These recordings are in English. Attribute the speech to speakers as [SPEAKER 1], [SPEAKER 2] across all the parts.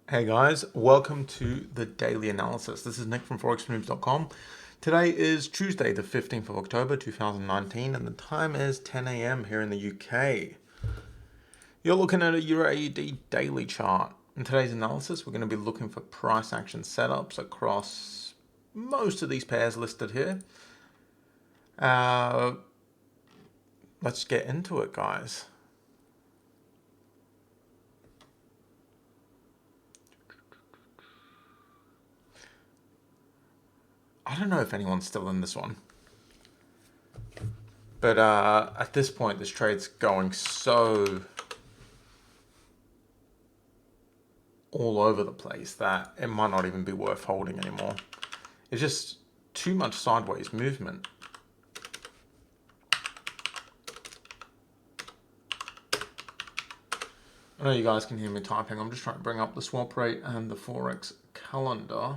[SPEAKER 1] Hey guys, welcome to the daily analysis. This is Nick from forexnews.com. Today is Tuesday, the 15th of October 2019, and the time is 10 a.m. here in the UK. You're looking at a EURJPY daily chart. In today's analysis, we're going to be looking for price action setups across most of these pairs listed here. Let's get into it, guys. I don't know if anyone's still in this one. But at this point, this trade's going so all over the place that it might not even be worth holding anymore. It's just too much sideways movement. I know you guys can hear me typing. I'm just trying to bring up the swap rate and the Forex calendar.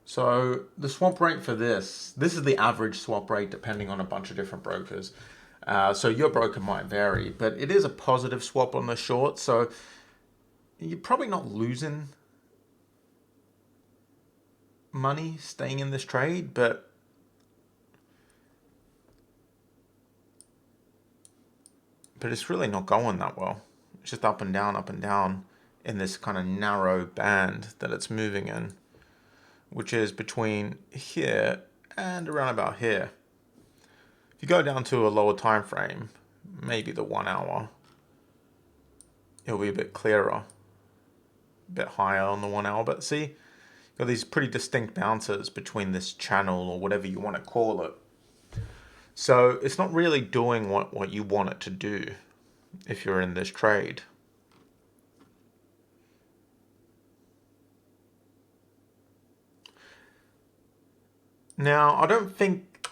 [SPEAKER 1] So the swap rate for this is the average swap rate depending on a bunch of different brokers. So your broker might vary, but it is a positive swap on the short. So you're probably not losing money staying in this trade, but it's really not going that well. It's just up and down in this kind of narrow band that it's moving in, which is between here and around about here. If you go down to a lower time frame, maybe the 1 hour, it'll be a bit clearer, a bit higher on the 1 hour. But see, you've got these pretty distinct bounces between this channel or whatever you want to call it. So it's not really doing what you want it to do if you're in this trade. Now, I don't think,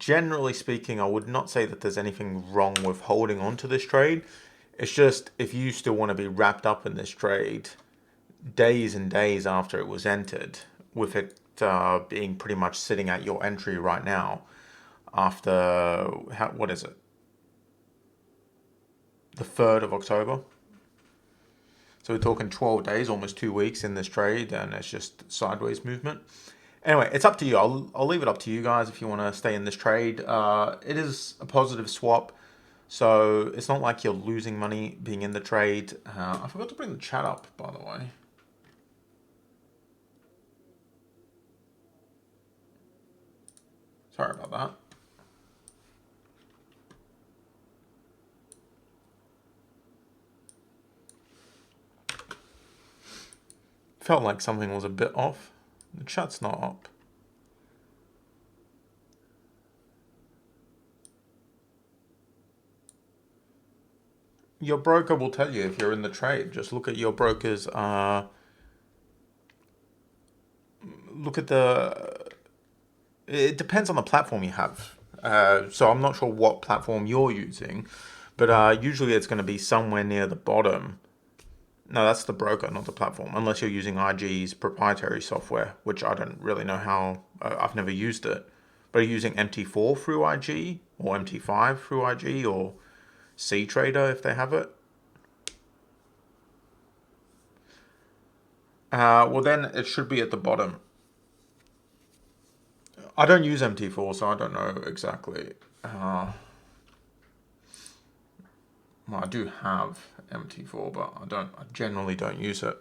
[SPEAKER 1] generally speaking, I would not say that there's anything wrong with holding on to this trade. It's just if you still want to be wrapped up in this trade days and days after it was entered, with it being pretty much sitting at your entry right now after, what is it? The 3rd of October. So we're talking 12 days, almost 2 weeks in this trade, and it's just sideways movement. Anyway, it's up to you. I'll leave it up to you guys if you want to stay in this trade. It is a positive swap, so it's not like you're losing money being in the trade. I forgot to bring the chat up, by the way. Sorry about that. Felt like something was a bit off. The chat's not up. Your broker will tell you if you're in the trade. Just look at your broker's, look at it depends on the platform you have. So I'm not sure what platform you're using, but usually it's going to be somewhere near the bottom. No, that's the broker, not the platform, unless you're using IG's proprietary software, which I don't really know how, I've never used it. But are you using MT4 through IG, or MT5 through IG, or C-Trader if they have it? Well, then it should be at the bottom. I don't use MT4, so I don't know exactly. Well, I do have MT4, but I generally don't use it.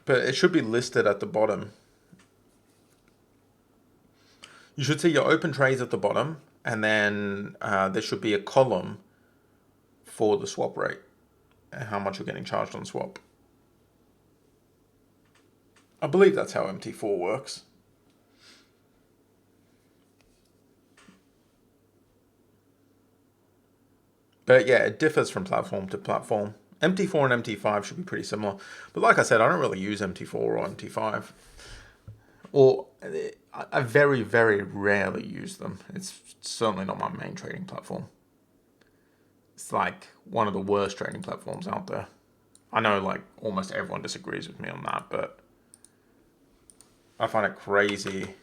[SPEAKER 1] But it should be listed at the bottom. You should see your open trades at the bottom, and then there should be a column for the swap rate and how much you're getting charged on swap. I believe that's how MT4 works. But yeah, it differs from platform to platform. MT4 and MT5 should be pretty similar. But like I said, I don't really use MT4 or MT5. Or I very, very rarely use them. It's certainly not my main trading platform. It's like one of the worst trading platforms out there. I know like almost everyone disagrees with me on that, but I find it crazy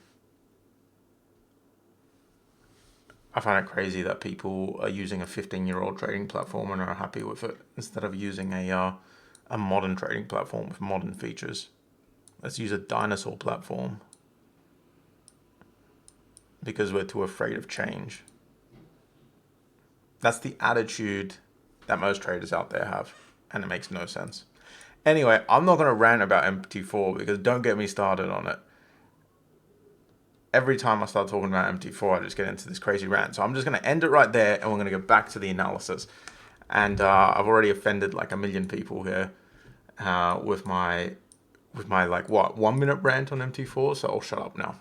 [SPEAKER 1] I find it crazy that people are using a 15-year-old trading platform and are happy with it instead of using a modern trading platform with modern features. Let's use a dinosaur platform because we're too afraid of change. That's the attitude that most traders out there have, and it makes no sense. Anyway, I'm not going to rant about MT4 because don't get me started on it. Every time I start talking about MT4, I just get into this crazy rant. So I'm just going to end it right there, and we're going to go back to the analysis. And I've already offended like a million people here with my like what 1 minute rant on MT4. So I'll shut up now.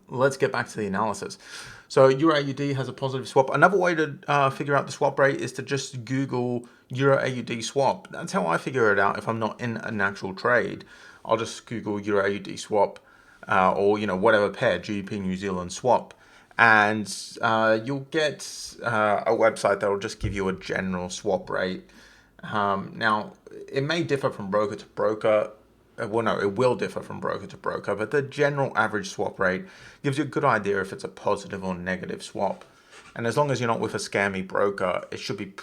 [SPEAKER 1] Let's get back to the analysis. So EURJPY has a positive swap. Another way to figure out the swap rate is to just Google EURJPY swap. That's how I figure it out if I'm not in an actual trade. I'll just Google EURJPY swap or whatever pair, GBP New Zealand swap. And you'll get a website that will just give you a general swap rate. Now, it may differ from broker to broker. Well, no, it will differ from broker to broker, but the general average swap rate gives you a good idea if it's a positive or negative swap. And as long as you're not with a scammy broker, it should be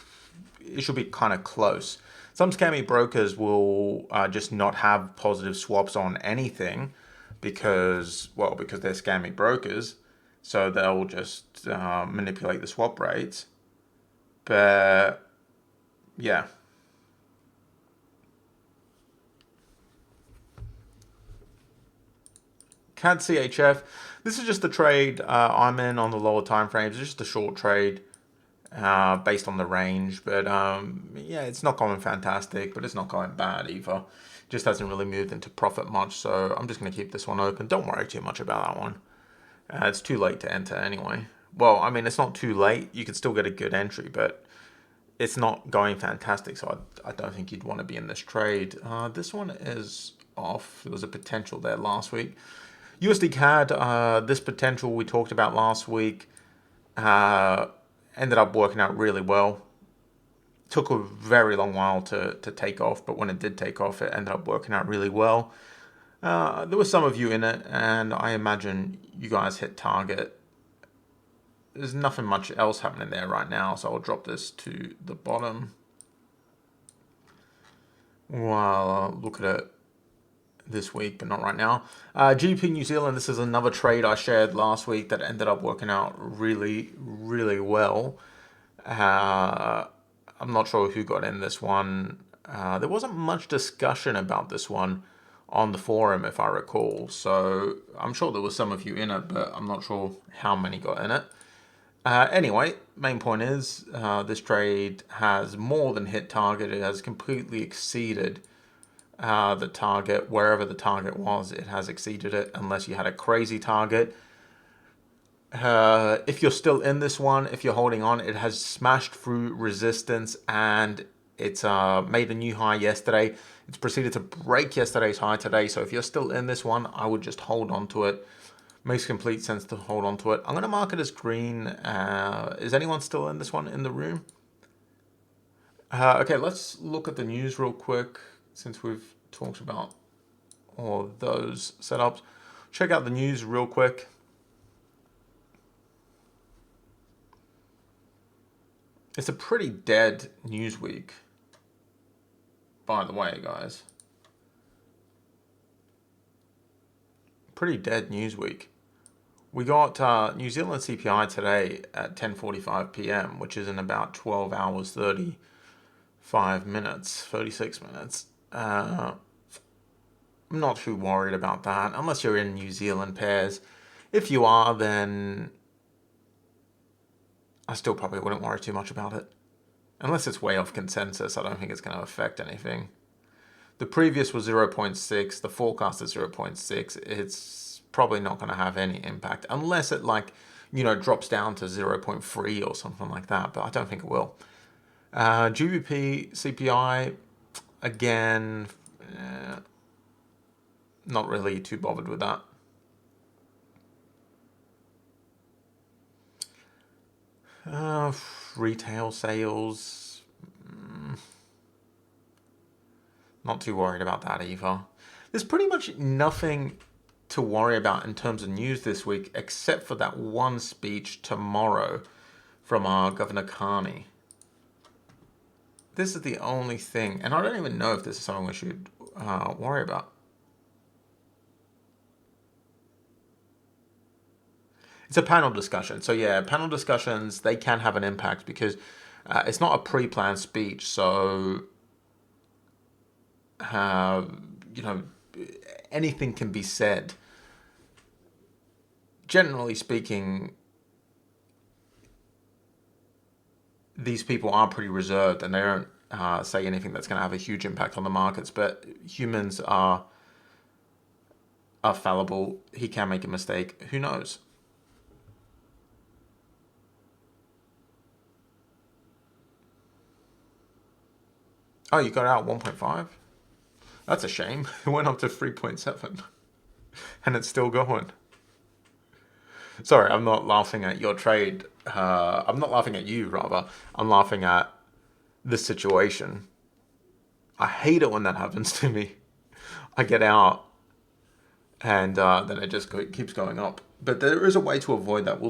[SPEAKER 1] kind of close. Some scammy brokers will just not have positive swaps on anything because they're scammy brokers. So they'll just manipulate the swap rates. But yeah. CADJPY. This is just the trade I'm in on the lower time frames. It's just a short trade based on the range. But yeah, it's not going fantastic, but it's not going bad either. Just hasn't really moved into profit much. So I'm just going to keep this one open. Don't worry too much about that one. It's too late to enter anyway. Well, I mean, it's not too late. You could still get a good entry, but it's not going fantastic. So I don't think you'd want to be in this trade. This one is off. There was a potential there last week. USD CAD, this potential we talked about last week, ended up working out really well. Took a very long while to take off, but when it did take off, it ended up working out really well. There were some of you in it, and I imagine you guys hit target. There's nothing much else happening there right now, so I'll drop this to the bottom. While I'll look at it this week, but not right now. GBP New Zealand, this is another trade I shared last week that ended up working out really, really well. I'm not sure who got in this one. There wasn't much discussion about this one on the forum, if I recall. So I'm sure there was some of you in it, but I'm not sure how many got in it. Anyway, main point is this trade has more than hit target. It has completely exceeded the target. Wherever the target was, it has exceeded it unless you had a crazy target. If you're still in this one, if you're holding on, it has smashed through resistance and it's made a new high yesterday. It's proceeded to break yesterday's high today. So if you're still in this one, I would just hold on to it. Makes complete sense to hold on to it. I'm going to mark it as green. Is anyone still in this one in the room? Okay, let's look at the news real quick since we've talked about all of those setups. Check out the news real quick. It's a pretty dead news week, by the way, guys. Pretty dead news week. We got New Zealand CPI today at 10:45 p.m., which is in about 12 hours, 35 minutes, 36 minutes. I'm not too worried about that, unless you're in New Zealand pairs. If you are, then I still probably wouldn't worry too much about it. Unless it's way off consensus, I don't think it's going to affect anything. The previous was 0.6, the forecast is 0.6. It's probably not going to have any impact unless it drops down to 0.3 or something like that, but I don't think it will. GBPSEK, again, not really too bothered with that. Retail sales, not too worried about that either. There's pretty much nothing to worry about in terms of news this week, except for that one speech tomorrow from our Governor Carney. This is the only thing, and I don't even know if this is something we should worry about. It's a panel discussion. So yeah, panel discussions, they can have an impact because it's not a pre-planned speech. So, you know, anything can be said. Generally speaking, these people are pretty reserved and they don't say anything that's going to have a huge impact on the markets. But humans are fallible. He can make a mistake. Who knows? Oh, you got out 1.5? That's a shame. It went up to 3.7 and it's still going. Sorry, I'm not laughing at your trade. I'm not laughing at you, rather. I'm laughing at this situation. I hate it when that happens to me. I get out and then it just keeps going up. But there is a way to avoid that.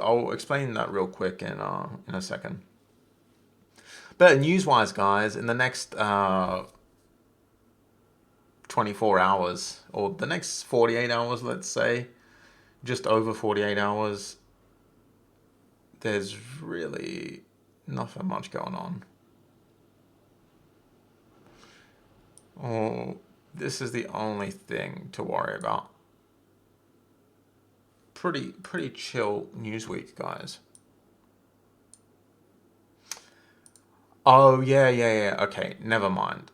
[SPEAKER 1] I'll explain that real quick in a second. But news-wise, guys, in the next 24 hours, or the next 48 hours, let's say, just over 48 hours, there's really nothing much going on. Oh, this is the only thing to worry about. Pretty chill news week, guys. Oh, yeah. Okay, never mind.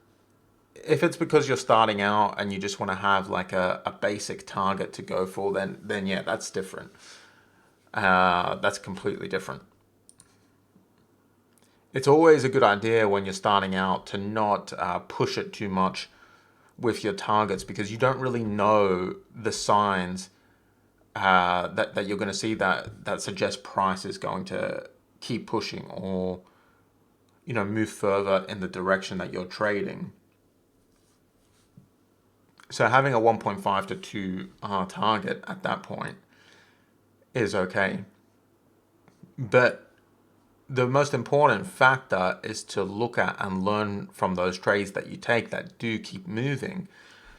[SPEAKER 1] If it's because you're starting out and you just want to have like a basic target to go for, then yeah, that's different. That's completely different. It's always a good idea when you're starting out to not push it too much with your targets because you don't really know the signs that you're going to see that suggest price is going to keep pushing or, you know, move further in the direction that you're trading. So having a 1.5 to 2 target at that point is okay. But the most important factor is to look at and learn from those trades that you take that do keep moving,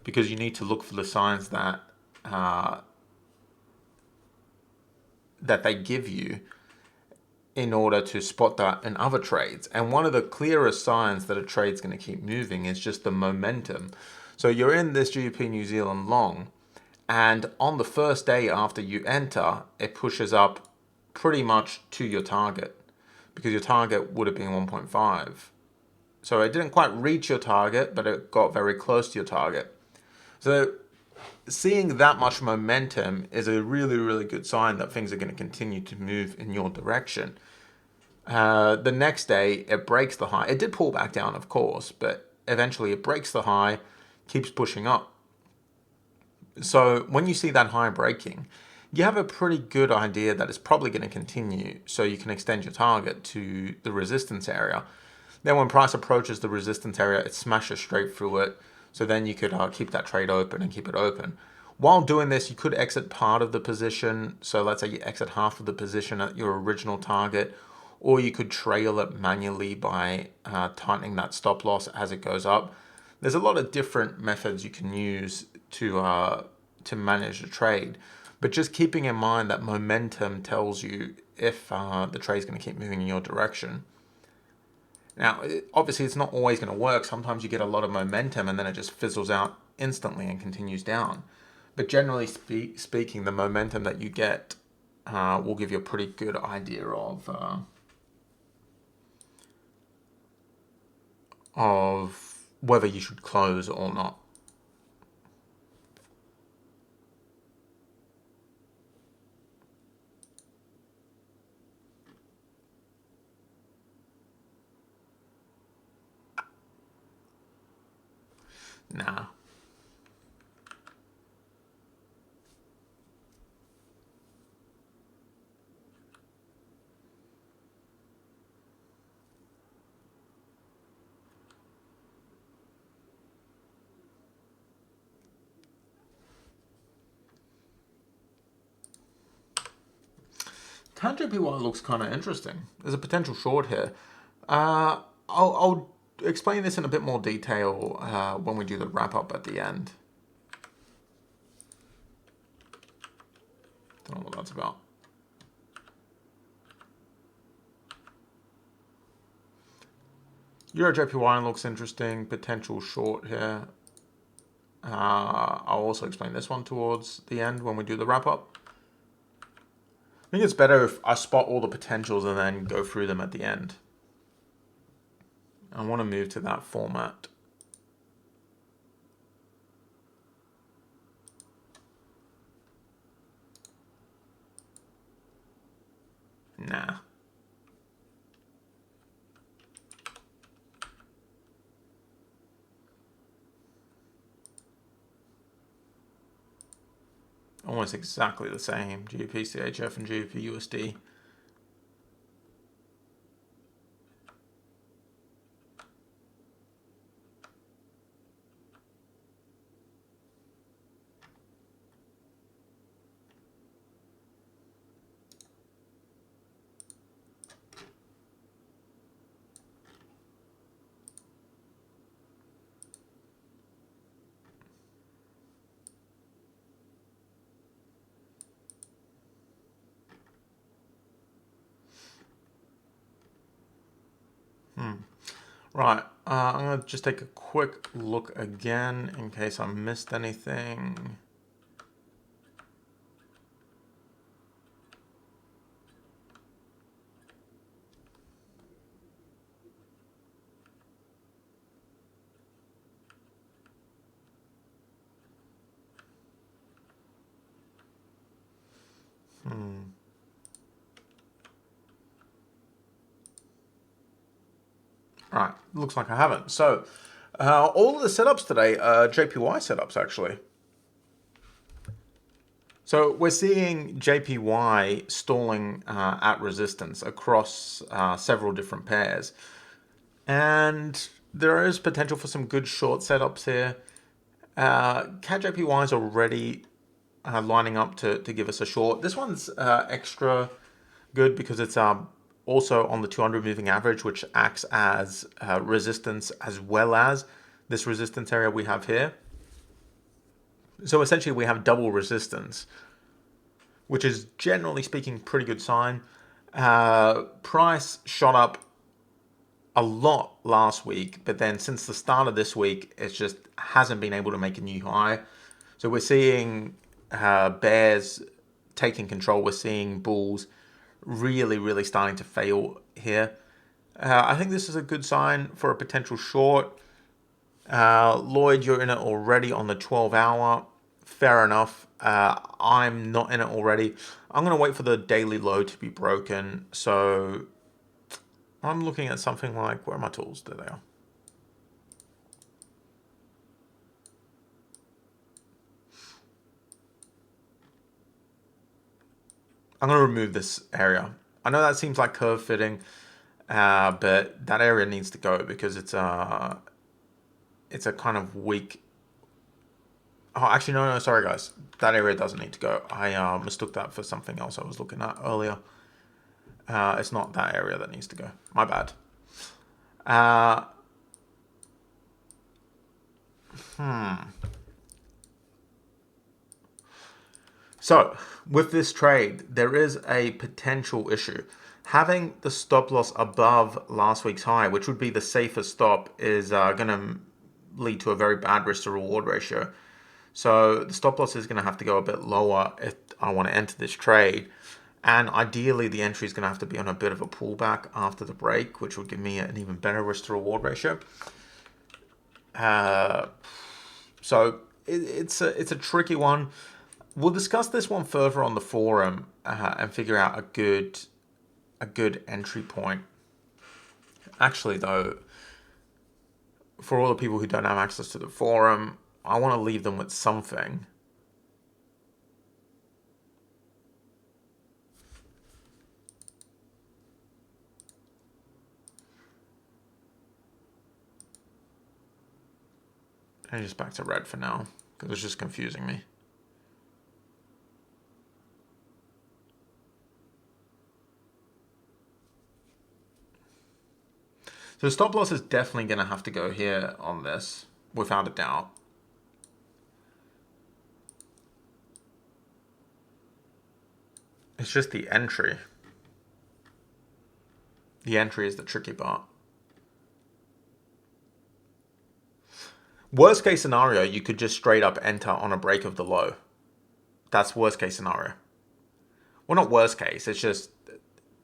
[SPEAKER 1] because you need to look for the signs that that they give you in order to spot that in other trades. And one of the clearest signs that a trade's going to keep moving is just the momentum. So you're in this GBP New Zealand long, and on the first day after you enter, it pushes up pretty much to your target, because your target would have been 1.5. So it didn't quite reach your target, but it got very close to your target. So seeing that much momentum is a really good sign that things are going to continue to move in your direction. The next day, it breaks the high. It did pull back down, of course, but eventually it breaks the high, keeps pushing up. So when you see that high breaking, you have a pretty good idea that it's probably going to continue, so you can extend your target to the resistance area. Then when price approaches the resistance area, it smashes straight through it. So then you could keep that trade open and keep it open. While doing this, you could exit part of the position. So let's say you exit half of the position at your original target, or you could trail it manually by tightening that stop loss as it goes up. There's a lot of different methods you can use to manage the trade, but just keeping in mind that momentum tells you if the trade's going to keep moving in your direction. Now, obviously, it's not always going to work. Sometimes you get a lot of momentum and then it just fizzles out instantly and continues down. But generally speaking, the momentum that you get will give you a pretty good idea of whether you should close or not. Nah. CADJPY looks kind of interesting. There's a potential short here. I'll explain this in a bit more detail when we do the wrap up at the end. Don't know what that's about. EURJPY looks interesting. Potential short here. I'll also explain this one towards the end when we do the wrap up. I think it's better if I spot all the potentials and then go through them at the end. I want to move to that format. Nah. Almost exactly the same. GBPSEK and GBPUSD. Right, I'm going to just take a quick look again in case I missed anything. Right, looks like I haven't. So, all of the setups today are JPY setups, actually. So we're seeing JPY stalling at resistance across several different pairs. And there is potential for some good short setups here. CADJPY is already lining up to give us a short. This one's extra good because it's also on the 200 moving average, which acts as resistance as well as this resistance area we have here. So essentially we have double resistance, which is generally speaking pretty good sign. Price shot up a lot last week, but then since the start of this week, it just hasn't been able to make a new high. So we're seeing bears taking control. We're seeing bulls really starting to fail here. I think this is a good sign for a potential short. Lloyd, you're in it already on the 12-hour. Fair enough. I'm not in it already. I'm going to wait for the daily low to be broken. So I'm looking at something like, where are my tools? There they are. I'm going to remove this area. I know that seems like curve fitting, but that area needs to go because it's a kind of weak. Oh, actually, no, sorry guys. That area doesn't need to go. I mistook that for something else I was looking at earlier. It's not that area that needs to go. My bad. So, with this trade, there is a potential issue. Having the stop loss above last week's high, which would be the safest stop, is going to lead to a very bad risk to reward ratio. So the stop loss is going to have to go a bit lower if I want to enter this trade. And ideally, the entry is going to have to be on a bit of a pullback after the break, which would give me an even better risk to reward ratio. So it's a tricky one. We'll discuss this one further on the forum and figure out a good entry point. Actually, though, for all the people who don't have access to the forum, I want to leave them with something. And just back to red for now, because it's just confusing me. So stop loss is definitely going to have to go here on this, without a doubt. It's just the entry. The entry is the tricky part. Worst case scenario, you could just straight up enter on a break of the low. That's worst case scenario. Well, not worst case, it's just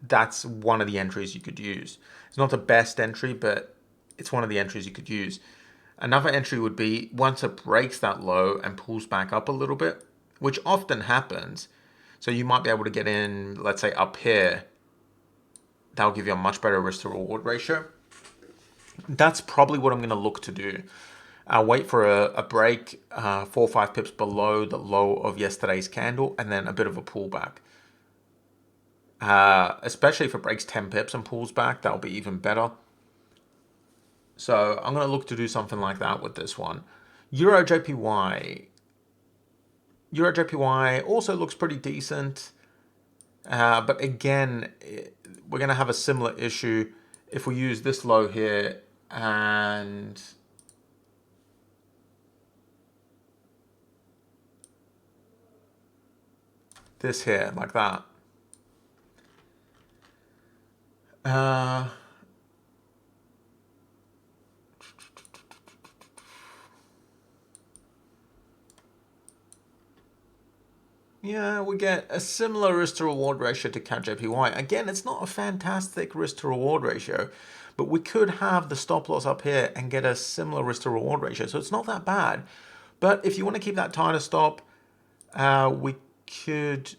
[SPEAKER 1] that's one of the entries you could use. It's not the best entry, but it's one of the entries you could use. Another entry would be once it breaks that low and pulls back up a little bit, which often happens. So you might be able to get in, let's say up here. That'll give you a much better risk to reward ratio. That's probably what I'm going to look to do. I'll wait for a break 4 or 5 pips below the low of yesterday's candle, and then a bit of a pullback. Especially if it breaks 10 pips and pulls back, that'll be even better. So I'm going to look to do something like that with this one. EURJPY. EURJPY also looks pretty decent. But again, we're going to have a similar issue if we use this low here and this here, like that. Yeah, we get a similar risk to reward ratio to CADJPY. Again, it's not a fantastic risk to reward ratio, but we could have the stop loss up here and get a similar risk to reward ratio. So it's not that bad. But if you want to keep that tighter stop, we could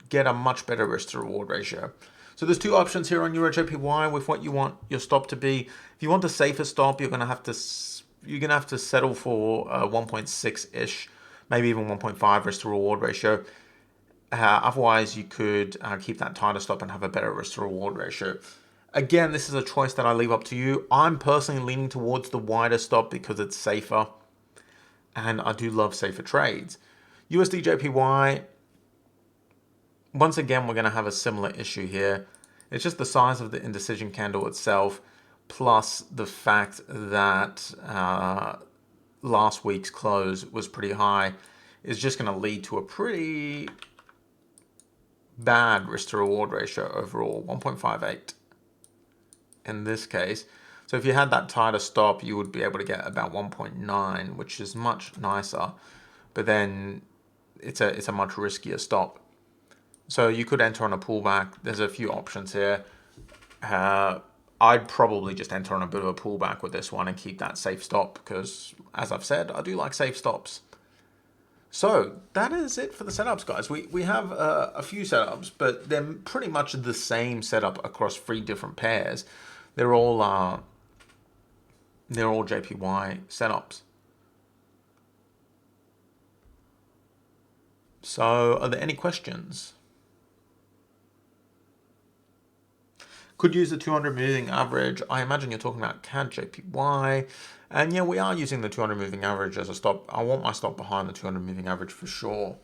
[SPEAKER 1] get a much better risk to reward ratio. So there's two options here on EURJPY with what you want your stop to be. If you want the safer stop, you're gonna have to settle for 1.6-ish, maybe even 1.5 risk to reward ratio. Otherwise, you could keep that tighter stop and have a better risk to reward ratio. Again, this is a choice that I leave up to you. I'm personally leaning towards the wider stop because it's safer, and I do love safer trades. USDJPY. Once again, we're going to have a similar issue here. It's just the size of the indecision candle itself, plus the fact that last week's close was pretty high, is just going to lead to a pretty bad risk to reward ratio overall, 1.58 in this case. So if you had that tighter stop, you would be able to get about 1.9, which is much nicer, but then it's a much riskier stop. So you could enter on a pullback. There's a few options here. I'd probably just enter on a bit of a pullback with this one and keep that safe stop because, as I've said, I do like safe stops. So that is it for the setups, guys. We have a few setups, but they're pretty much the same setup across 3 different pairs. They're all JPY setups. So are there any questions? Could use the 200 moving average. I imagine you're talking about CADJPY. And yeah, we are using the 200 moving average as a stop. I want my stop behind the 200 moving average for sure.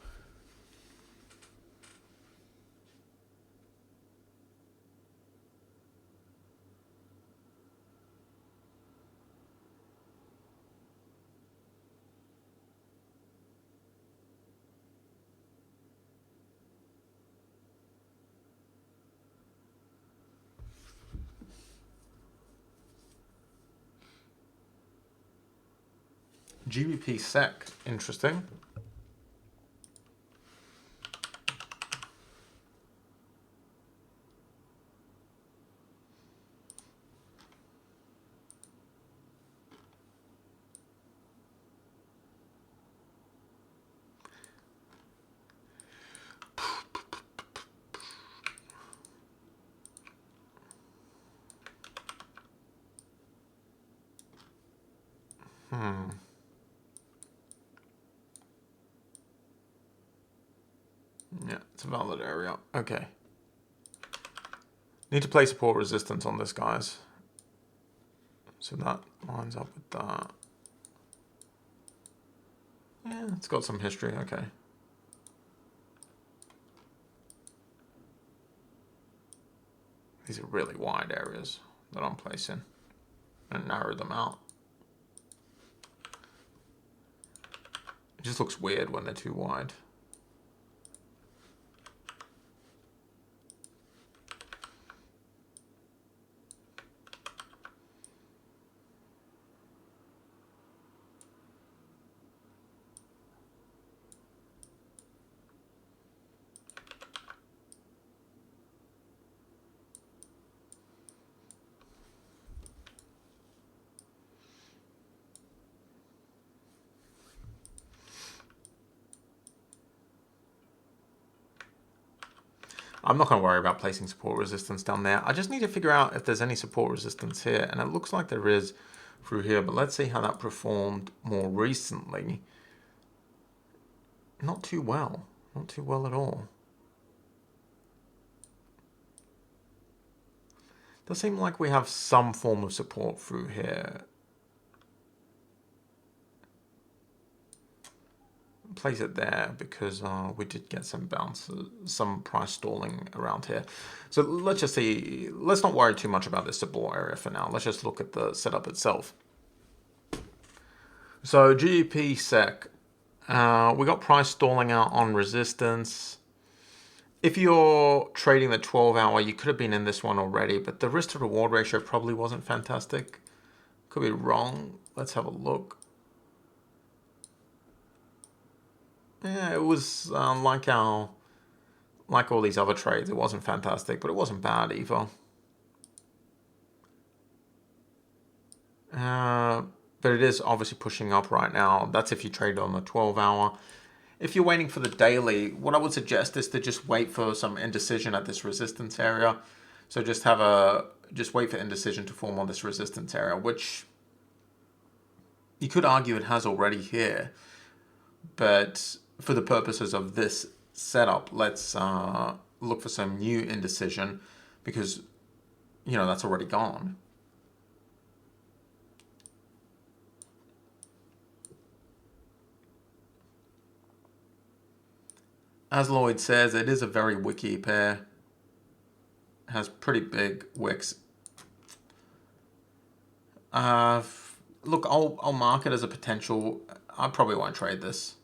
[SPEAKER 1] GBPSEK, interesting. Yeah, it's a valid area. Okay. Need to play support resistance on this, guys. So that lines up with that. Yeah, it's got some history. Okay. These are really wide areas. that I'm placing and narrow them out. It just looks weird when they're too wide. I'm not going to worry about placing support resistance down there. I just need to figure out if there's any support resistance here. And it looks like there is through here. But let's see how that performed more recently. Not too well. Not too well at all. Does seem like we have some form of support through here. Place it there because we did get some bounces, some price stalling around here. So let's just see, let's not worry too much about this support area for now. Let's just look at the setup itself. So GBPSEK, we got price stalling out on resistance. If you're trading the 12-hour, you could have been in this one already, but the risk to reward ratio probably wasn't fantastic. Could be wrong. Let's have a look. Yeah, it was like all these other trades. It wasn't fantastic, but it wasn't bad either. But it is obviously pushing up right now. That's if you trade on the 12-hour. If you're waiting for the daily, what I would suggest is to just wait for some indecision at this resistance area. So just wait for indecision to form on this resistance area, which you could argue it has already here. But for the purposes of this setup, let's look for some new indecision because, you know, that's already gone. As Lloyd says, it is a very wicky pair. It has pretty big wicks. Look, I'll mark it as a potential. I probably won't trade this.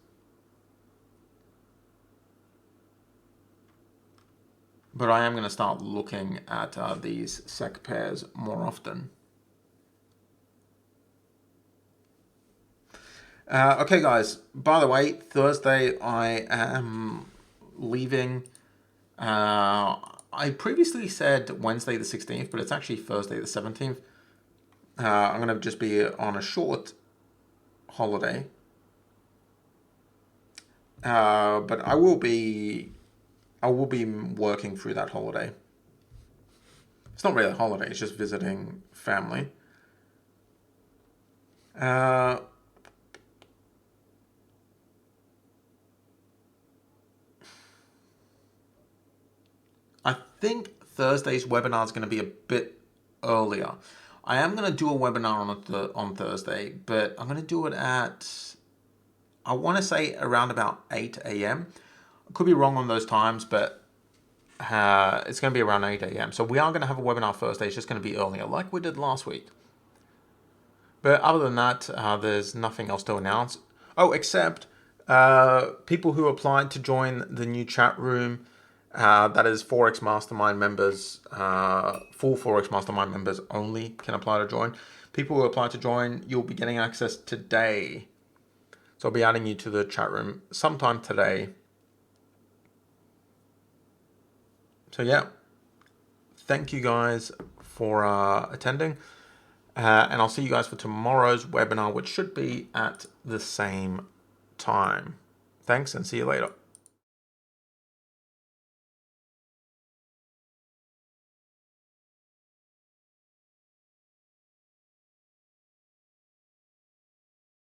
[SPEAKER 1] But I am going to start looking at these SEK pairs more often. Okay, guys. By the way, Thursday I am leaving. I previously said Wednesday the 16th, but it's actually Thursday the 17th. I'm going to just be on a short holiday. But I will be working through that holiday. It's not really a holiday, it's just visiting family. I think Thursday's webinar is going to be a bit earlier. I am going to do a webinar on Thursday, but I'm going to do it at, I want to say around about 8 a.m. I could be wrong on those times, but it's going to be around 8 a.m. So we are going to have a webinar Thursday. It's just going to be earlier, like we did last week. But other than that, there's nothing else to announce. Oh, except people who applied to join the new chat room, that is Forex Mastermind members, full Forex Mastermind members only can apply to join. People who apply to join, you'll be getting access today. So I'll be adding you to the chat room sometime today. So yeah, thank you guys for attending. And I'll see you guys for tomorrow's webinar, which should be at the same time. Thanks and see you later.